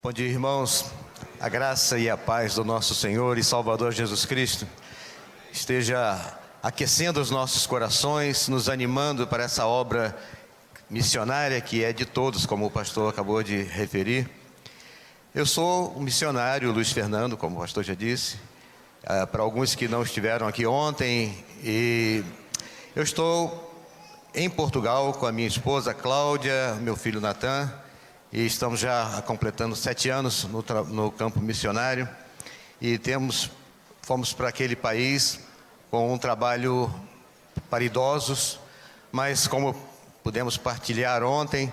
Bom dia, irmãos. A graça e a paz do nosso Senhor e Salvador Jesus Cristo esteja aquecendo os nossos corações, nos animando para essa obra missionária que é de todos, como o pastor acabou de referir. Eu sou o missionário Luiz Fernando, como o pastor já disse, para alguns que não estiveram aqui ontem, e eu estou em Portugal com a minha esposa Cláudia, meu filho Natan, e estamos já completando 7 anos no campo missionário, e fomos para aquele país com um trabalho para idosos, mas como pudemos partilhar ontem,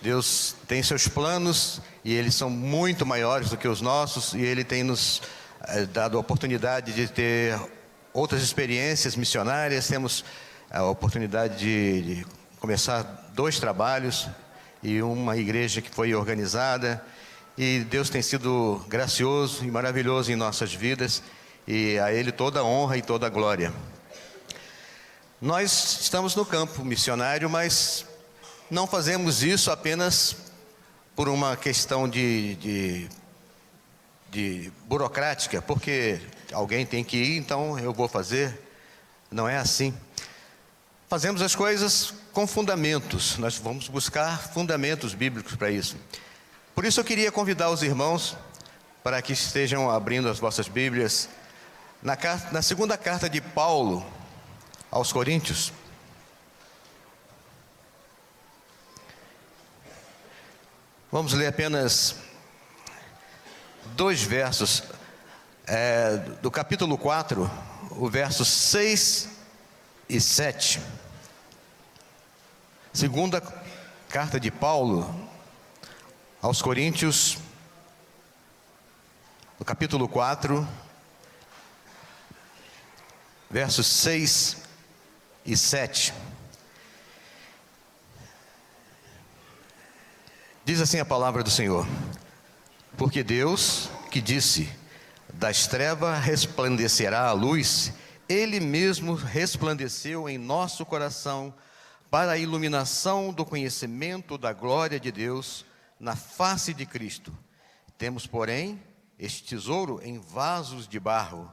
Deus tem seus planos e eles são muito maiores do que os nossos, e Ele tem nos dado a oportunidade de ter outras experiências missionárias. Temos a oportunidade de começar 2 trabalhos e uma igreja que foi organizada, e Deus tem sido gracioso e maravilhoso em nossas vidas, e a Ele toda a honra e toda a glória. Nós estamos no campo missionário, mas não fazemos isso apenas por uma questão de burocrática, porque alguém tem que ir, então eu vou fazer. Não é assim. Fazemos as coisas com fundamentos. Nós vamos buscar fundamentos bíblicos para isso. Por isso eu queria convidar os irmãos para que estejam abrindo as vossas Bíblias na segunda carta de Paulo aos Coríntios. Vamos ler apenas 2 versos do capítulo 4, o versos 6 e 7. Segunda carta de Paulo aos Coríntios, no capítulo 4, versos 6 e 7. Diz assim a palavra do Senhor: porque Deus, que disse, das trevas resplandecerá a luz, Ele mesmo resplandeceu em nosso coração para a iluminação do conhecimento da glória de Deus na face de Cristo. Temos, porém, este tesouro em vasos de barro,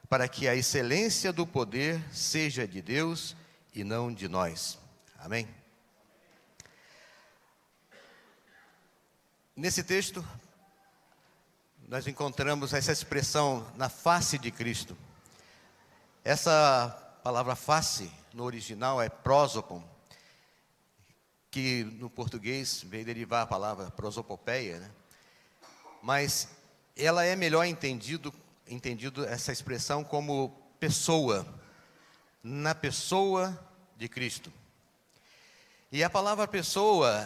para que a excelência do poder seja de Deus e não de nós. Amém? Nesse texto, nós encontramos essa expressão na face de Cristo. Essa palavra face, no original, é prosopon, que no português veio derivar a palavra prosopopeia, né? Mas ela é melhor entendido essa expressão como pessoa, na pessoa de Cristo. E a palavra pessoa,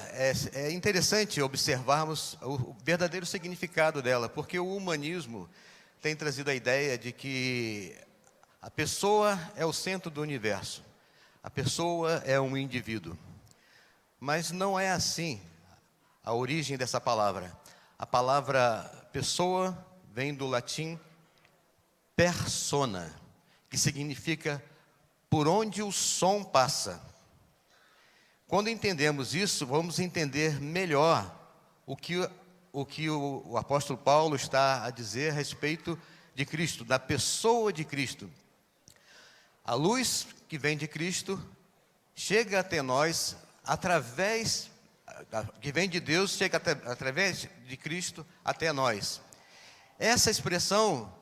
é interessante observarmos o verdadeiro significado dela, porque o humanismo tem trazido a ideia de que a pessoa é o centro do universo, a pessoa é um indivíduo. Mas não é assim a origem dessa palavra. A palavra pessoa vem do latim persona, que significa por onde o som passa. Quando entendemos isso, vamos entender melhor o que o apóstolo Paulo está a dizer a respeito de Cristo, da pessoa de Cristo. A luz que vem de Cristo chega até nós que vem de Deus, chega através de Cristo até nós. Essa expressão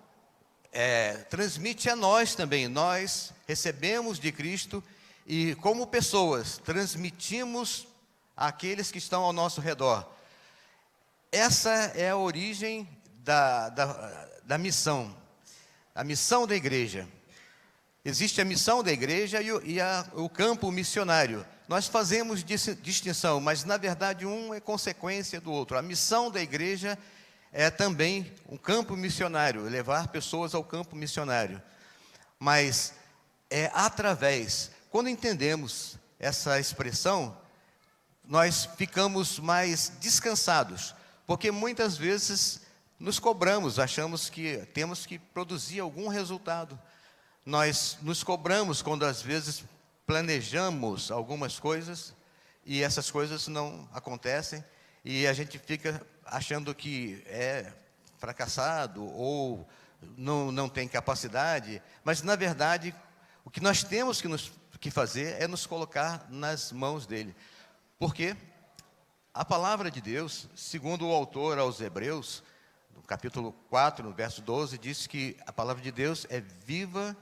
transmite a nós também. Nós recebemos de Cristo e, como pessoas, transmitimos àqueles que estão ao nosso redor. Essa é a origem da missão, a missão da igreja. Existe a missão da igreja e o campo missionário. Nós fazemos distinção, mas na verdade um é consequência do outro. A missão da igreja é também um campo missionário, levar pessoas ao campo missionário. Mas quando entendemos essa expressão, nós ficamos mais descansados, porque muitas vezes nos cobramos, achamos que temos que produzir algum resultado. Nós nos cobramos quando às vezes planejamos algumas coisas e essas coisas não acontecem. e a gente fica achando que é fracassado ou não tem capacidade, mas na verdade o que nós temos que fazer é nos colocar nas mãos dele, porque a palavra de Deus, segundo o autor aos Hebreus, no capítulo 4, no verso 12, diz que a palavra de Deus é viva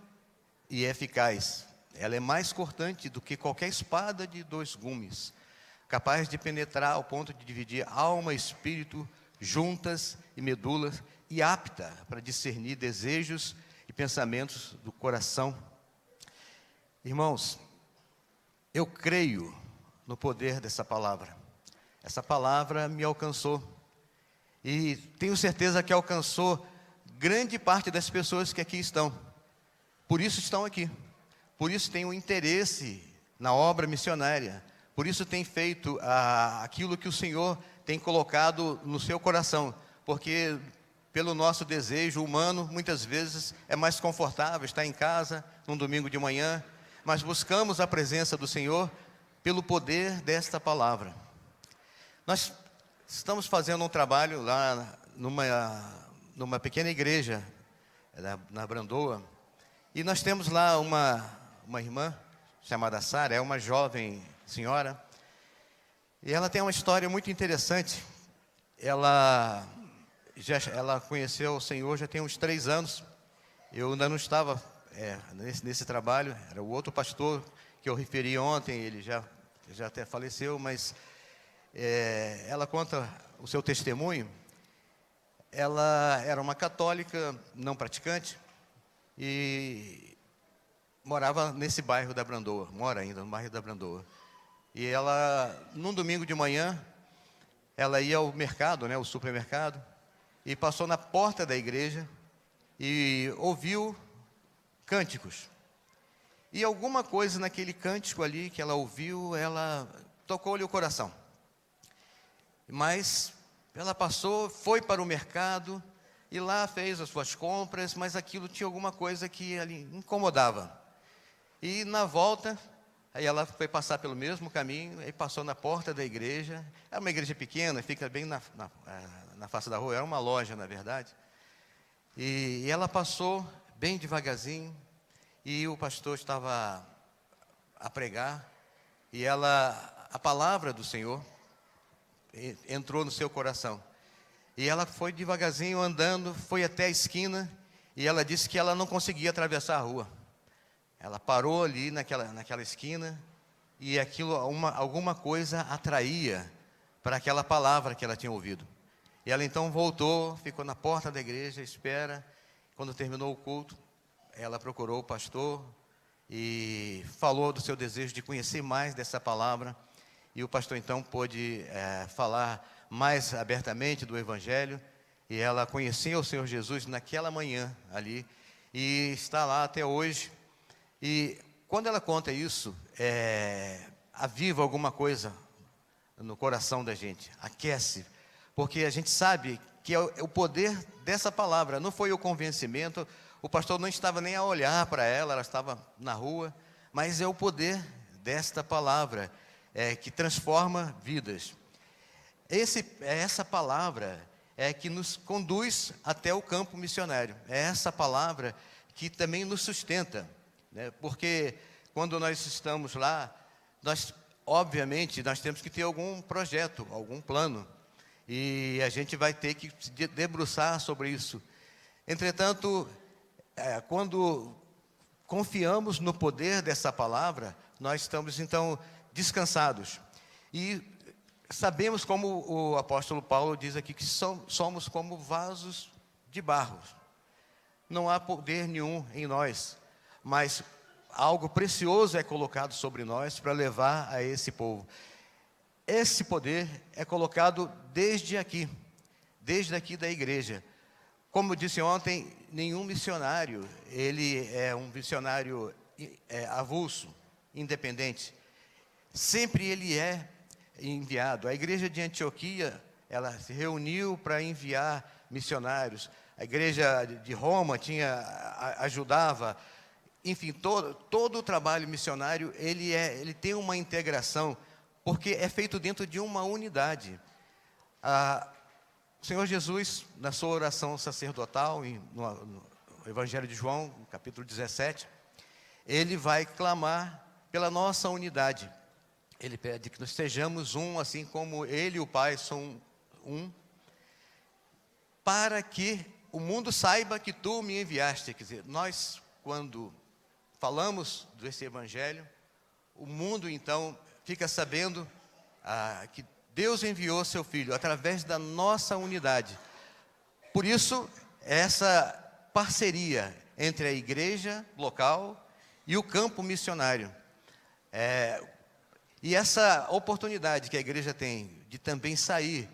e eficaz. Ela é mais cortante do que qualquer espada de 2 gumes, capaz de penetrar ao ponto de dividir alma e espírito, juntas e medulas, e apta para discernir desejos e pensamentos do coração. Irmãos, eu creio no poder dessa palavra. Essa palavra me alcançou. E tenho certeza que alcançou grande parte das pessoas que aqui estão. Por isso estão aqui. Por isso têm um interesse na obra missionária. Por isso têm feito aquilo que o Senhor tem colocado no seu coração. Porque pelo nosso desejo humano, muitas vezes é mais confortável estar em casa, num domingo de manhã. Mas buscamos a presença do Senhor pelo poder desta palavra. Nós estamos fazendo um trabalho lá numa pequena igreja, na Brandoa, e nós temos lá uma irmã chamada Sara, é uma jovem senhora, e ela tem uma história muito interessante. Ela conheceu o Senhor já tem uns 3 anos, eu ainda não estava nesse trabalho, era o outro pastor que eu referi ontem, ele já até faleceu, mas ela conta o seu testemunho. Ela era uma católica não praticante e morava nesse bairro da Brandoa, mora ainda no bairro da Brandoa. E ela, num domingo de manhã, ela ia ao mercado, o supermercado, e passou na porta da igreja e ouviu cânticos. E alguma coisa naquele cântico ali que ela ouviu, ela tocou-lhe o coração. Mas ela passou, foi para o mercado e lá fez as suas compras, mas aquilo tinha alguma coisa que ali incomodava. E na volta, aí ela foi passar pelo mesmo caminho e passou na porta da igreja. É uma igreja pequena, fica bem na face da rua, era uma loja na verdade. E ela passou bem devagarzinho e o pastor estava a pregar e a palavra do Senhor entrou no seu coração. E ela foi devagarzinho andando, foi até a esquina e ela disse que ela não conseguia atravessar a rua. Ela parou ali naquela esquina e alguma coisa atraía para aquela palavra que ela tinha ouvido. E ela então voltou, ficou na porta da igreja, espera. Quando terminou o culto, ela procurou o pastor e falou do seu desejo de conhecer mais dessa palavra. E o pastor então pôde falar mais abertamente do Evangelho. E ela conheceu o Senhor Jesus naquela manhã ali. E está lá até hoje. E quando ela conta isso, aviva alguma coisa no coração da gente, aquece. Porque a gente sabe que é o poder dessa palavra, não foi o convencimento, o pastor não estava nem a olhar para ela estava na rua, mas é o poder desta palavra que transforma vidas. Essa palavra que nos conduz até o campo missionário, é essa palavra que também nos sustenta, porque quando nós estamos lá, obviamente, nós temos que ter algum projeto, algum plano, e a gente vai ter que se debruçar sobre isso. Entretanto, quando confiamos no poder dessa palavra, nós estamos então descansados. E sabemos, como o apóstolo Paulo diz aqui, que somos como vasos de barro. Não há poder nenhum em nós, mas algo precioso é colocado sobre nós para levar a esse povo. Esse poder é colocado desde aqui da igreja. Como eu disse ontem, nenhum missionário, ele é um missionário avulso, independente. Sempre ele é enviado. A igreja de Antioquia, ela se reuniu para enviar missionários. A igreja de Roma ajudava. Enfim, todo o trabalho missionário, ele tem uma integração, porque é feito dentro de uma unidade. O Senhor Jesus, na sua oração sacerdotal, no Evangelho de João, no capítulo 17, ele vai clamar pela nossa unidade. Ele pede que nós sejamos um, assim como ele e o Pai são um, para que o mundo saiba que tu me enviaste. Quer dizer, nós, quando falamos desse Evangelho, o mundo então fica sabendo que Deus enviou seu Filho através da nossa unidade. Por isso, essa parceria entre a igreja local e o campo missionário. E essa oportunidade que a igreja tem de também sair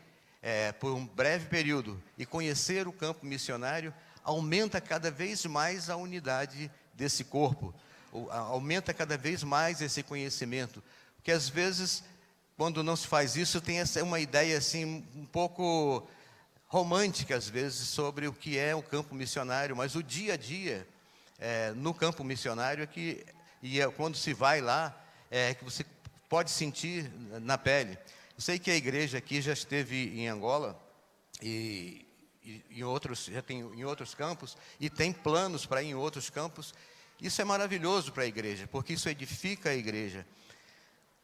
por um breve período e conhecer o campo missionário, aumenta cada vez mais a unidade desse corpo, aumenta cada vez mais esse conhecimento, porque às vezes, quando não se faz isso, tem uma ideia assim, um pouco romântica às vezes, sobre o que é o campo missionário, mas o dia a dia no campo missionário quando se vai lá, que você pode sentir na pele. Eu sei que a igreja aqui já esteve em Angola e já tem em outros campos, e tem planos para ir em outros campos. Isso é maravilhoso para a igreja, porque isso edifica a igreja.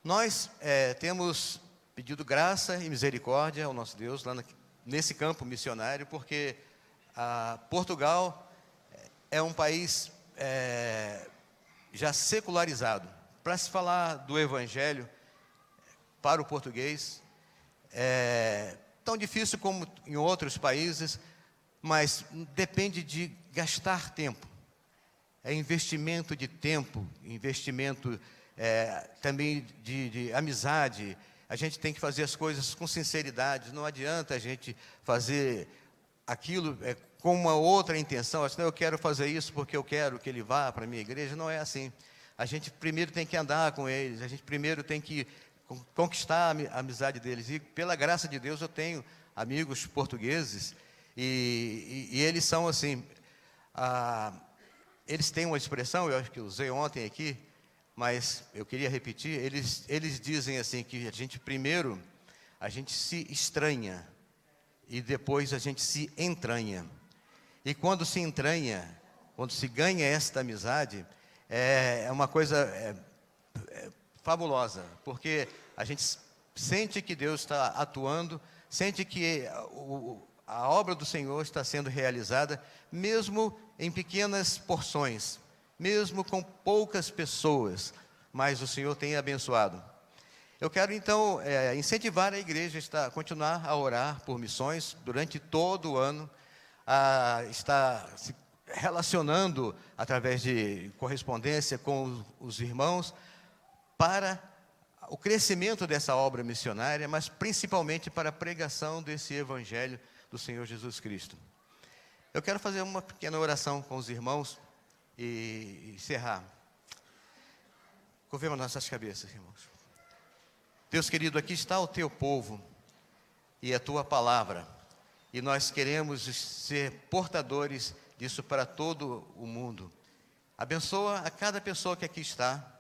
Nós temos pedido graça e misericórdia ao nosso Deus lá nesse campo missionário, porque Portugal é um país já secularizado. Para se falar do Evangelho para o português, tão difícil como em outros países, mas depende de gastar tempo. É investimento de tempo, investimento também de amizade. A gente tem que fazer as coisas com sinceridade. Não adianta a gente fazer aquilo com uma outra intenção. Assim, eu quero fazer isso porque eu quero que ele vá para a minha igreja. Não é assim. A gente primeiro tem que andar com eles. A gente primeiro tem que conquistar a amizade deles. E pela graça de Deus eu tenho amigos portugueses e eles são assim. Eles têm uma expressão, eu acho que eu usei ontem aqui, mas eu queria repetir. Eles dizem assim que primeiro a gente se estranha e depois a gente se entranha. E quando se entranha, quando se ganha esta amizade, é uma coisa fabulosa, porque a gente sente que Deus está atuando, sente que a obra do Senhor está sendo realizada, mesmo em pequenas porções, mesmo com poucas pessoas, mas o Senhor tem abençoado. Eu quero então incentivar a igreja a continuar a orar por missões durante todo o ano, a estar se relacionando através de correspondência com os irmãos, para o crescimento dessa obra missionária, mas principalmente para a pregação desse Evangelho do Senhor Jesus Cristo. Eu quero fazer uma pequena oração com os irmãos e encerrar. Curvemos nossas cabeças, irmãos. Deus querido, aqui está o teu povo e a tua palavra, e nós queremos ser portadores disso para todo o mundo. Abençoa a cada pessoa que aqui está,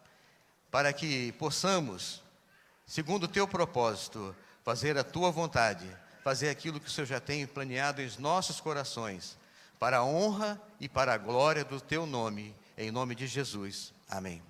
para que possamos, segundo o teu propósito, fazer a tua vontade, fazer aquilo que o Senhor já tem planeado em nossos corações, para a honra e para a glória do teu nome, em nome de Jesus. Amém.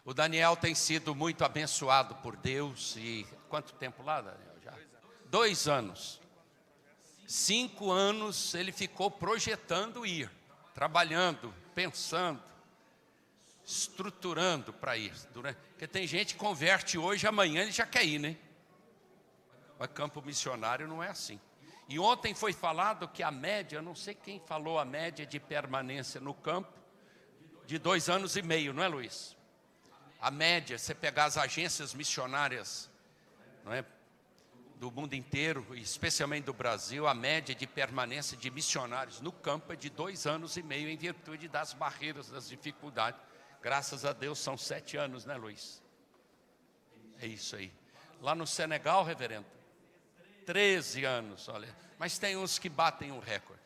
O Daniel tem sido muito abençoado por Deus. E quanto tempo lá, Daniel? Já? 2 anos. 5 anos ele ficou projetando ir, trabalhando, pensando, estruturando para ir. Porque tem gente que converte hoje, amanhã ele já quer ir, né? Mas campo missionário não é assim. E ontem foi falado que a média, eu não sei quem falou a média de permanência no campo, de 2 anos e meio, não é, Luiz? A média, você pegar as agências missionárias, não é, do mundo inteiro, especialmente do Brasil, a média de permanência de missionários no campo é de 2 anos e meio, em virtude das barreiras, das dificuldades Graças a Deus são 7 anos, né, Luiz? É isso aí. Lá no Senegal, reverendo, 13 anos, olha. Mas tem uns que batem um recorde.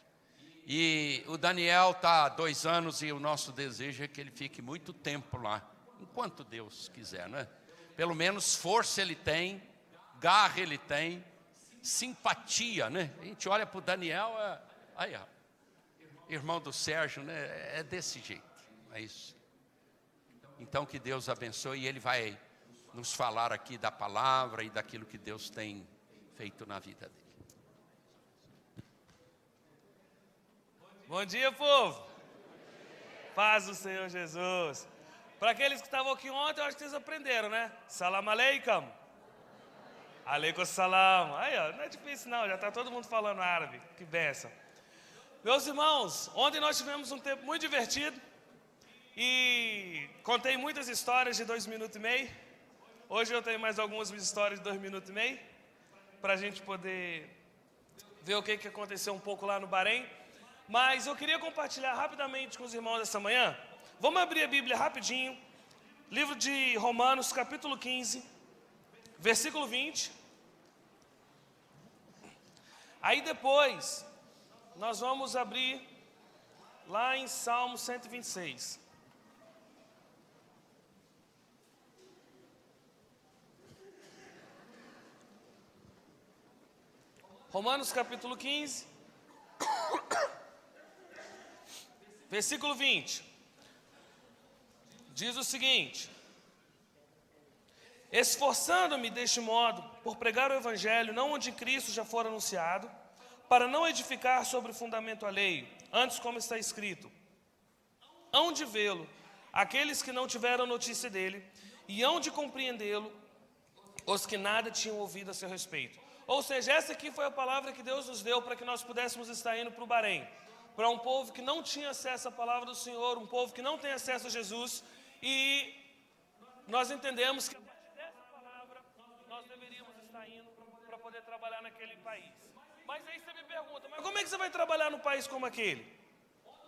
E o Daniel está há 2 anos e o nosso desejo é que ele fique muito tempo lá. Enquanto Deus quiser, né? Pelo menos força ele tem, garra ele tem, simpatia, né? A gente olha para o Daniel, aí, ó, irmão do Sérgio, né? É desse jeito, é isso. Então que Deus abençoe e ele vai nos falar aqui da palavra e daquilo que Deus tem feito na vida dele. Bom dia, povo. Paz do Senhor Jesus. Para aqueles que estavam aqui ontem, eu acho que vocês aprenderam, né? Salam aleikum. Aleikum salam. Aí, ó, não é difícil não, já está todo mundo falando árabe. Que bênção. Meus irmãos, ontem nós tivemos um tempo muito divertido e contei muitas histórias de 2 minutos e meio. Hoje eu tenho mais algumas histórias de 2 minutos e meio para a gente poder ver o que aconteceu um pouco lá no Bahrein. Mas eu queria compartilhar rapidamente com os irmãos essa manhã. Vamos abrir a Bíblia rapidinho. Livro de Romanos, capítulo 15, versículo 20. Aí depois, nós vamos abrir lá em Salmo 126. Romanos, capítulo 15. Versículo 20, diz o seguinte: esforçando-me deste modo por pregar o Evangelho, não onde Cristo já for anunciado, para não edificar sobre fundamento alheio, antes como está escrito, hão de vê-lo aqueles que não tiveram notícia dele, e hão de compreendê-lo os que nada tinham ouvido a seu respeito. Ou seja, essa aqui foi a palavra que Deus nos deu para que nós pudéssemos estar indo para o Bahrein, para um povo que não tinha acesso à palavra do Senhor, um povo que não tem acesso a Jesus, e nós entendemos que a partir dessa palavra nós deveríamos estar indo para poder trabalhar naquele país. Mas aí você me pergunta, mas como é que você vai trabalhar num país como aquele?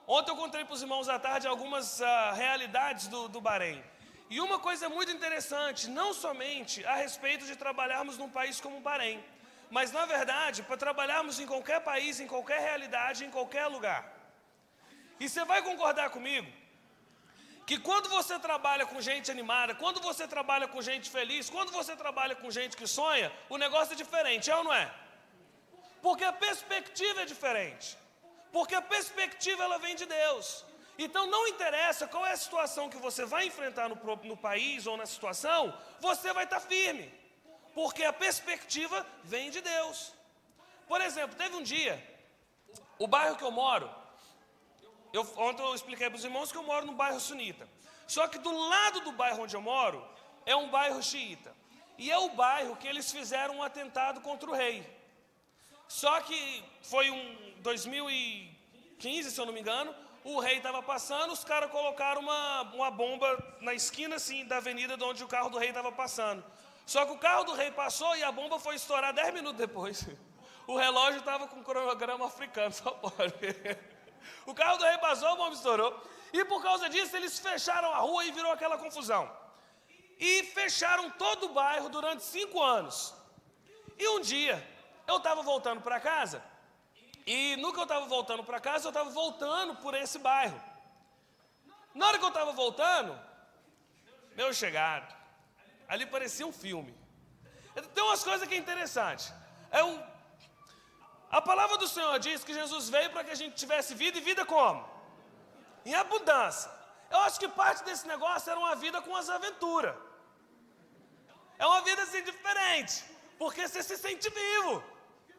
Ontem eu contei para os irmãos à tarde algumas realidades do Bahrein. E uma coisa muito interessante, não somente a respeito de trabalharmos num país como o Bahrein, mas, na verdade, para trabalharmos em qualquer país, em qualquer realidade, em qualquer lugar. E você vai concordar comigo que quando você trabalha com gente animada, quando você trabalha com gente feliz, quando você trabalha com gente que sonha, o negócio é diferente, é ou não é? Porque a perspectiva é diferente. Porque a perspectiva, ela vem de Deus. Então, não interessa qual é a situação que você vai enfrentar no país ou na situação, você vai estar firme. Porque a perspectiva vem de Deus. Por exemplo, teve um dia, o bairro que eu moro, ontem eu expliquei para os irmãos que eu moro no bairro sunita. Só que do lado do bairro onde eu moro, é um bairro xiita. E é o bairro que eles fizeram um atentado contra o rei. Só que foi um 2015, se eu não me engano, o rei estava passando, os caras colocaram uma bomba na esquina assim, da avenida de onde o carro do rei estava passando. Só que o carro do rei passou e a bomba foi estourar 10 minutos depois. O relógio estava com cronograma africano, só pode. O carro do rei passou, a bomba estourou. E por causa disso eles fecharam a rua e virou aquela confusão. E fecharam todo o bairro durante 5 anos. E um dia, eu estava voltando para casa. E no que eu estava voltando para casa, eu estava voltando por esse bairro. Na hora que eu estava voltando, meu chegado, ali parecia um filme. Tem umas coisas que é interessante. A palavra do Senhor diz que Jesus veio para que a gente tivesse vida, e vida como? Em abundância. Eu acho que parte desse negócio era uma vida com as aventuras. É uma vida assim diferente, porque você se sente vivo.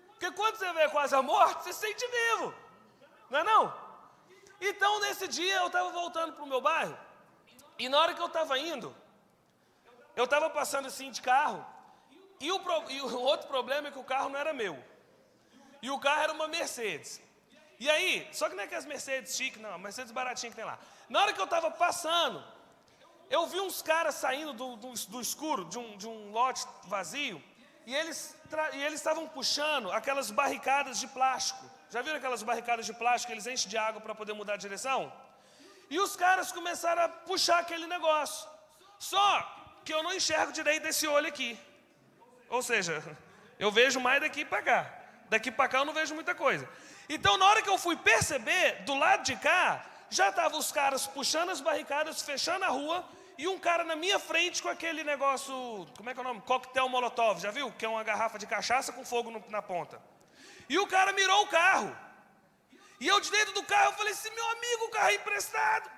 Porque quando você vê quase a morte, você se sente vivo. Não é não? Então, nesse dia, eu estava voltando para o meu bairro, e na hora que eu estava indo, eu estava passando assim de carro, e o outro problema é que o carro não era meu. E o carro era uma Mercedes. E aí, só que não é que as Mercedes chique, não, a Mercedes baratinha que tem lá. Na hora que eu estava passando, eu vi uns caras saindo do escuro, de um lote vazio, e eles estavam puxando aquelas barricadas de plástico. Já viram aquelas barricadas de plástico que eles enchem de água para poder mudar a direção? E os caras começaram a puxar aquele negócio. Só que eu não enxergo direito desse olho aqui. Ou seja, eu vejo mais daqui para cá. Daqui para cá eu não vejo muita coisa. Então, na hora que eu fui perceber, do lado de cá, já estavam os caras puxando as barricadas, fechando a rua, e um cara na minha frente com aquele negócio, como é que é o nome? Coquetel Molotov, já viu? Que é uma garrafa de cachaça com fogo na ponta. E o cara mirou o carro. E eu de dentro do carro, eu falei assim, meu amigo, o carro é emprestado.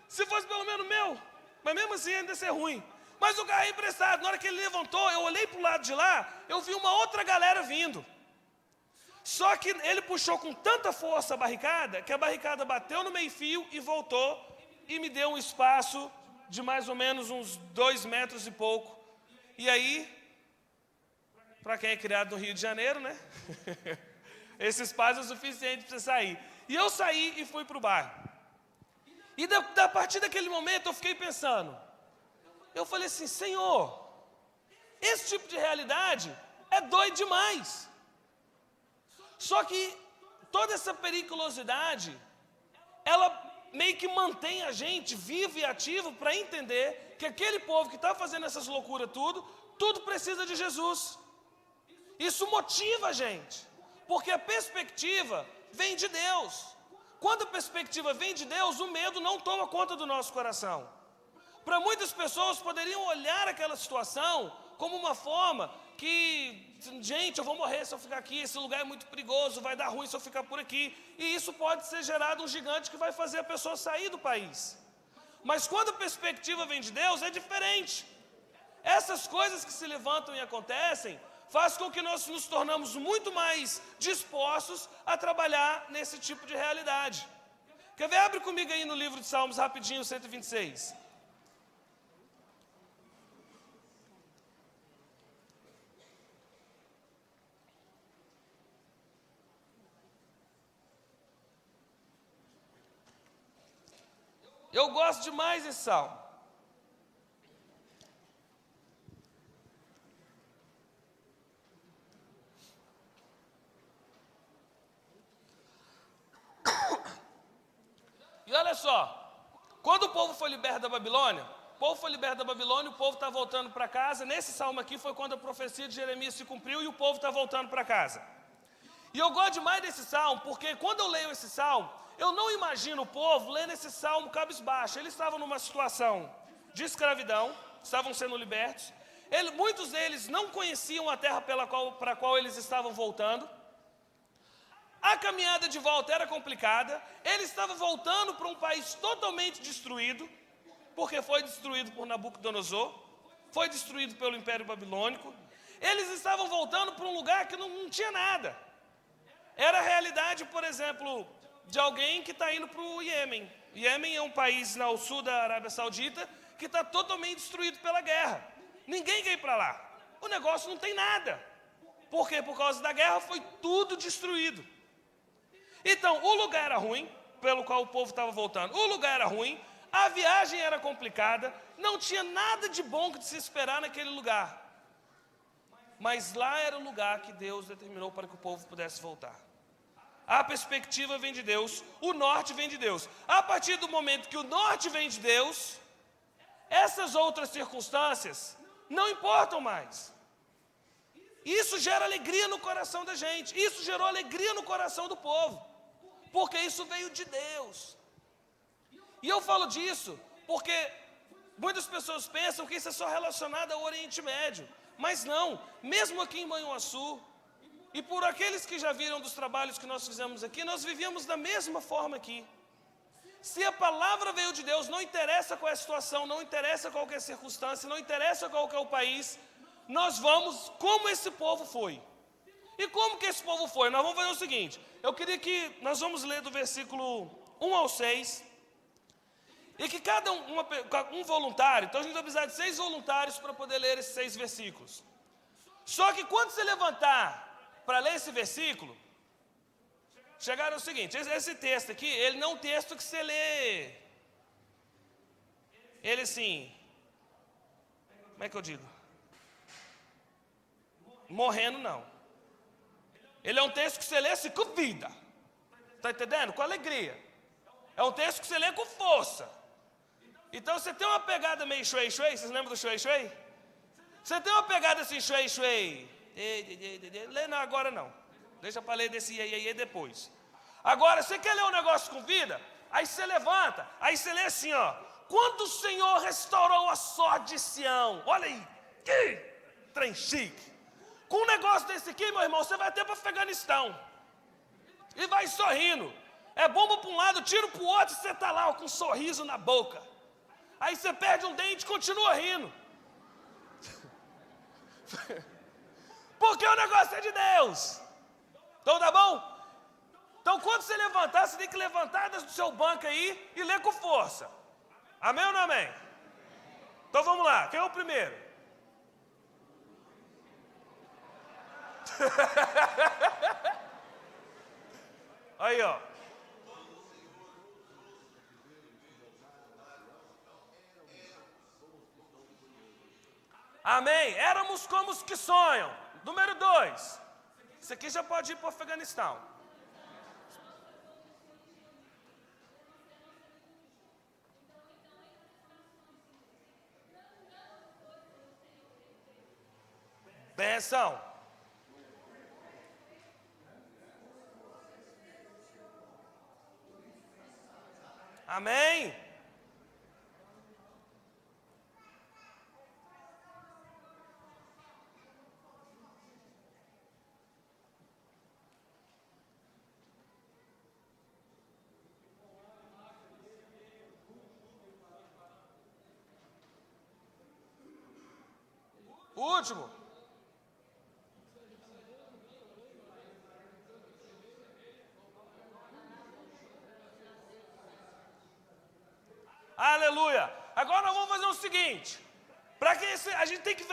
Se fosse pelo menos meu, mas mesmo assim ainda ia ser ruim. Mas o carro é emprestado. Na hora que ele levantou, eu olhei para o lado de lá, eu vi uma outra galera vindo. Só que ele puxou com tanta força a barricada, que a barricada bateu no meio-fio e voltou, e me deu um espaço de mais ou menos uns 2 metros e pouco. E aí, para quem é criado no Rio de Janeiro, né? Esse espaço é o suficiente para você sair. E eu saí e fui para o bairro. E a partir daquele momento eu fiquei pensando. Eu falei assim, Senhor, esse tipo de realidade é doido demais. Só que toda essa periculosidade, ela meio que mantém a gente vivo e ativo para entender que aquele povo que está fazendo essas loucuras tudo precisa de Jesus. Isso motiva a gente, porque a perspectiva vem de Deus. Quando a perspectiva vem de Deus, o medo não toma conta do nosso coração. Para muitas pessoas poderiam olhar aquela situação como uma forma que, gente, eu vou morrer se eu ficar aqui, esse lugar é muito perigoso, vai dar ruim se eu ficar por aqui. E isso pode ser gerado um gigante que vai fazer a pessoa sair do país. Mas quando a perspectiva vem de Deus, é diferente. Essas coisas que se levantam e acontecem, faz com que nós nos tornamos muito mais dispostos a trabalhar nesse tipo de realidade. Quer ver? Abre comigo aí no livro de Salmos, rapidinho, 126. Eu gosto demais desse salmo. E olha só, quando o povo foi liberto da Babilônia, o povo está voltando para casa. Nesse salmo aqui foi quando a profecia de Jeremias se cumpriu e o povo está voltando para casa. E eu gosto demais desse salmo, porque quando eu leio esse salmo, eu não imagino o povo lendo esse salmo cabisbaixo. Eles estavam numa situação de escravidão, estavam sendo libertos. Muitos deles não conheciam a terra para a qual eles estavam voltando. A caminhada de volta era complicada. Eles estavam voltando para um país totalmente destruído, porque foi destruído por Nabucodonosor, foi destruído pelo Império Babilônico. Eles estavam voltando para um lugar que não tinha nada. Era a realidade, por exemplo, de alguém que está indo para o Iêmen. Iêmen é um país no sul da Arábia Saudita que está totalmente destruído pela guerra. Ninguém quer ir para lá. O negócio não tem nada. Por quê? Por causa da guerra foi tudo destruído. Então, o lugar era ruim, pelo qual o povo estava voltando. O lugar era ruim, a viagem era complicada, não tinha nada de bom que se esperar naquele lugar. Mas lá era o lugar que Deus determinou para que o povo pudesse voltar. A perspectiva vem de Deus, o norte vem de Deus. A partir do momento que o norte vem de Deus, essas outras circunstâncias não importam mais. Isso gera alegria no coração da gente, isso gerou alegria no coração do povo, porque isso veio de Deus. E eu falo disso porque muitas pessoas pensam que isso é só relacionado ao Oriente Médio, mas não, mesmo aqui em Manhuaçu, e por aqueles que já viram dos trabalhos que nós fizemos aqui, nós vivíamos da mesma forma aqui. Se a palavra veio de Deus, não interessa qual é a situação, não interessa qual é a circunstância, não interessa qual é o país, nós vamos como esse povo foi. E como que esse povo foi? Nós vamos fazer o seguinte, eu queria que nós vamos ler do versículo 1 ao 6, e que cada um voluntário, então a gente vai precisar de 6 voluntários para poder ler esses 6 versículos. Só que quando você levantar para ler esse versículo, chegaram ao seguinte, esse texto aqui, ele não é um texto que você lê, ele assim, como é que eu digo? Morrendo não. Ele é um texto que você lê assim com vida, está entendendo? Com alegria. É um texto que você lê com força. Então você tem uma pegada meio shui, vocês lembram do shui? Você tem uma pegada assim, shui. Lê não agora não. Deixa para ler desse iê depois. Agora, você quer ler um negócio com vida? Aí você levanta, aí você lê assim, ó. Quando o Senhor restaurou a sorte de Sião. Olha aí, que trem chique. Com um negócio desse aqui, meu irmão, você vai até para o Afeganistão. E vai sorrindo. É bomba para um lado, tiro para o outro, e você está lá ó, com um sorriso na boca. Aí você perde um dente e continua rindo. Porque o negócio é de Deus. Então tá bom? Então quando você levantar, você tem que levantar do seu banco aí e ler com força. Amém ou não amém? Então vamos lá, quem é o primeiro? Aí ó. Amém? Éramos como os que sonham. Número 2. Isso aqui já pode ir para o Afeganistão. Benção. Amém? O último. Aleluia. Agora nós vamos fazer o seguinte. Para que a gente tem que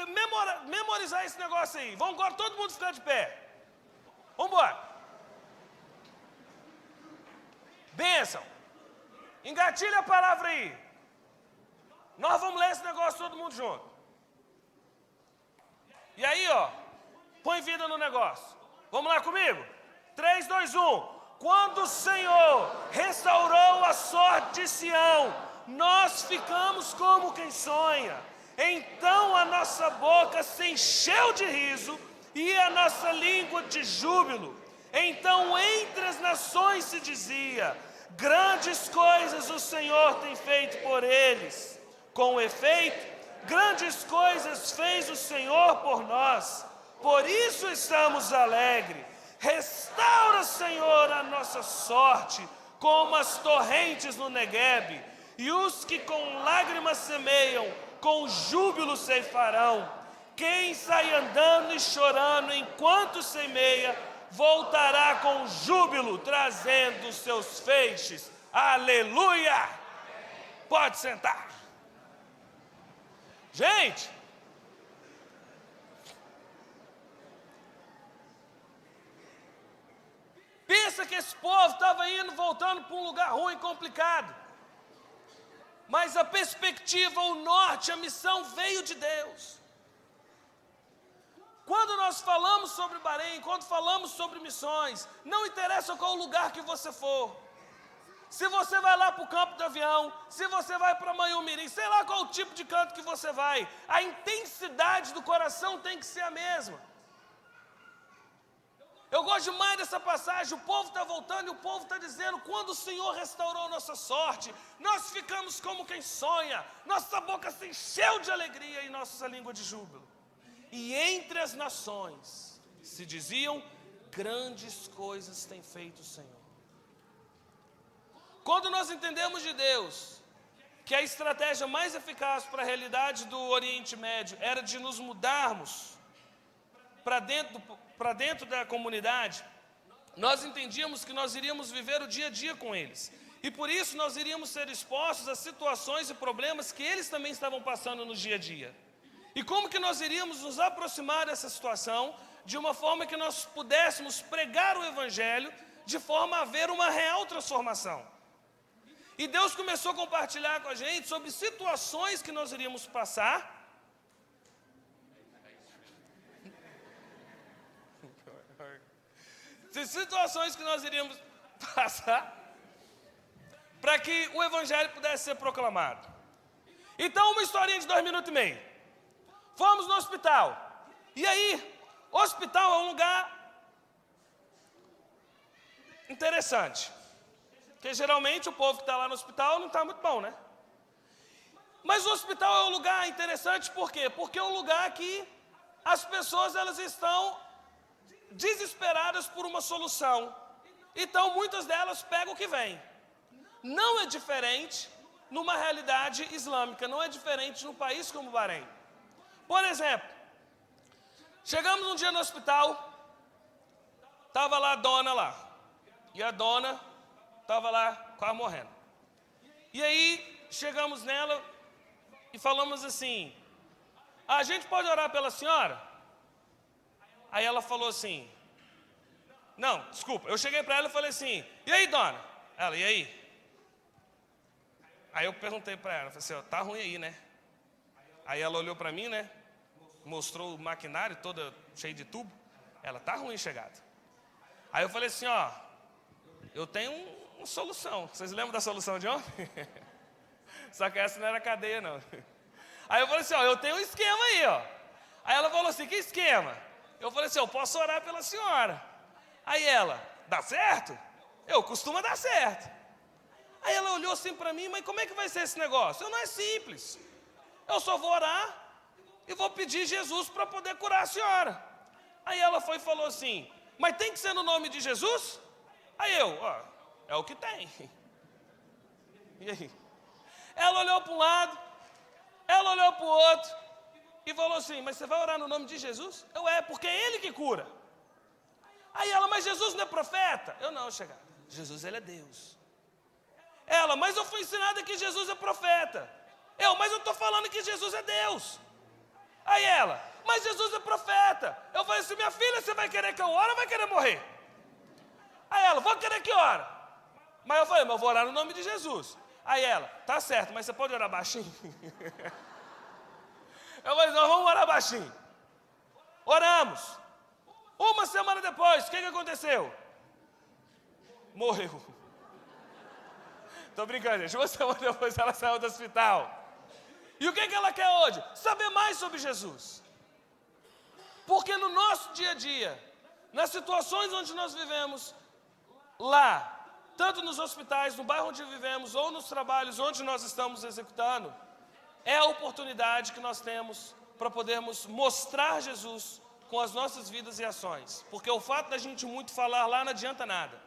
memorizar esse negócio aí. Vamos agora todo mundo ficar de pé. Vamos embora. Bênção. Engatilha a palavra aí. Nós vamos ler esse negócio todo mundo junto. E aí, ó, põe vida no negócio. Vamos lá comigo? 3, 2, 1. Quando o Senhor restaurou a sorte de Sião, nós ficamos como quem sonha. Então a nossa boca se encheu de riso e a nossa língua de júbilo. Então entre as nações se dizia: grandes coisas o Senhor tem feito por eles. Com efeito, grandes coisas fez o Senhor por nós, por isso estamos alegres. Restaura, Senhor, a nossa sorte, como as torrentes no Neguebe, e os que com lágrimas semeiam, com júbilo ceifarão. Quem sai andando e chorando enquanto semeia, voltará com júbilo, trazendo os seus feixes. Aleluia! Pode sentar. Gente, pensa que esse povo estava indo, voltando para um lugar ruim, complicado. Mas a perspectiva, o norte, a missão veio de Deus. Quando nós falamos sobre Bahrein, quando falamos sobre missões, não interessa qual lugar que você for. Se você vai lá para o campo de avião, se você vai para Manhumirim, sei lá qual o tipo de canto que você vai, a intensidade do coração tem que ser a mesma. Eu gosto demais dessa passagem, o povo está voltando e o povo está dizendo: quando o Senhor restaurou nossa sorte, nós ficamos como quem sonha, nossa boca se encheu de alegria e nossa língua de júbilo. E entre as nações se diziam: grandes coisas tem feito o Senhor. Quando nós entendemos de Deus que a estratégia mais eficaz para a realidade do Oriente Médio era de nos mudarmos para dentro da comunidade, nós entendíamos que nós iríamos viver o dia a dia com eles. E por isso nós iríamos ser expostos a situações e problemas que eles também estavam passando no dia a dia. E como que nós iríamos nos aproximar dessa situação de uma forma que nós pudéssemos pregar o Evangelho de forma a haver uma real transformação. E Deus começou a compartilhar com a gente sobre situações que nós iríamos passar. Situações que nós iríamos passar para que o evangelho pudesse ser proclamado. Então, uma historinha de 2 minutos e meio. Fomos no hospital. E aí, hospital é um lugar interessante. Porque geralmente o povo que está lá no hospital não está muito bom, né? Mas o hospital é um lugar interessante por quê? Porque é um lugar que as pessoas elas estão desesperadas por uma solução. Então muitas delas pegam o que vem. Não é diferente numa realidade islâmica, não é diferente num país como o Bahrein. Por exemplo, chegamos um dia no hospital, estava lá a dona lá, e a dona estava lá quase morrendo. E aí chegamos nela e falamos assim: a gente pode orar pela senhora? Aí ela falou assim: não, desculpa. Eu cheguei para ela e falei assim: e aí, dona? Ela: e aí? Aí eu perguntei para ela, falei assim: ó, tá ruim aí, né? Aí ela olhou para mim, né? Mostrou o maquinário todo cheio de tubo. Ela: tá ruim, chegada. Aí eu falei assim: ó, eu tenho uma solução. Vocês lembram da solução de ontem? Só que essa não era cadeia, não. Aí eu falei assim: ó, eu tenho um esquema aí, ó. Aí ela falou assim: que esquema? Eu falei assim: eu posso orar pela senhora. Aí ela: dá certo? Eu costumo dar certo. Aí ela olhou assim para mim: mas como é que vai ser esse negócio? Eu: não é simples. Eu só vou orar e vou pedir Jesus para poder curar a senhora. Aí ela foi e falou assim: mas tem que ser no nome de Jesus? Aí eu: ó, é o que tem. E aí? Ela olhou para um lado, ela olhou para o outro e falou assim: mas você vai orar no nome de Jesus? Eu: é, porque é Ele que cura. Aí ela: mas Jesus não é profeta? Eu: não, chegada. Jesus, Ele é Deus. Ela: mas eu fui ensinada que Jesus é profeta. Eu: mas eu estou falando que Jesus é Deus. Aí ela: mas Jesus é profeta. Eu falei assim: minha filha, você vai querer que eu ore ou vai querer morrer? Aí ela: vou querer que ore. Mas eu falei: mas eu vou orar no nome de Jesus. Aí ela: tá certo, mas você pode orar baixinho? Eu falei: nós vamos orar baixinho. Oramos. Uma semana depois, o que aconteceu? Morreu. Tô brincando, gente. Uma semana depois ela saiu do hospital. E o que ela quer hoje? Saber mais sobre Jesus. Porque no nosso dia a dia, nas situações onde nós vivemos, lá, tanto nos hospitais, no bairro onde vivemos, ou nos trabalhos onde nós estamos executando, é a oportunidade que nós temos para podermos mostrar Jesus com as nossas vidas e ações. Porque o fato da gente muito falar lá não adianta nada.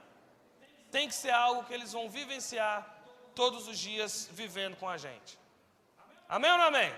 Tem que ser algo que eles vão vivenciar todos os dias vivendo com a gente. Amém ou não amém?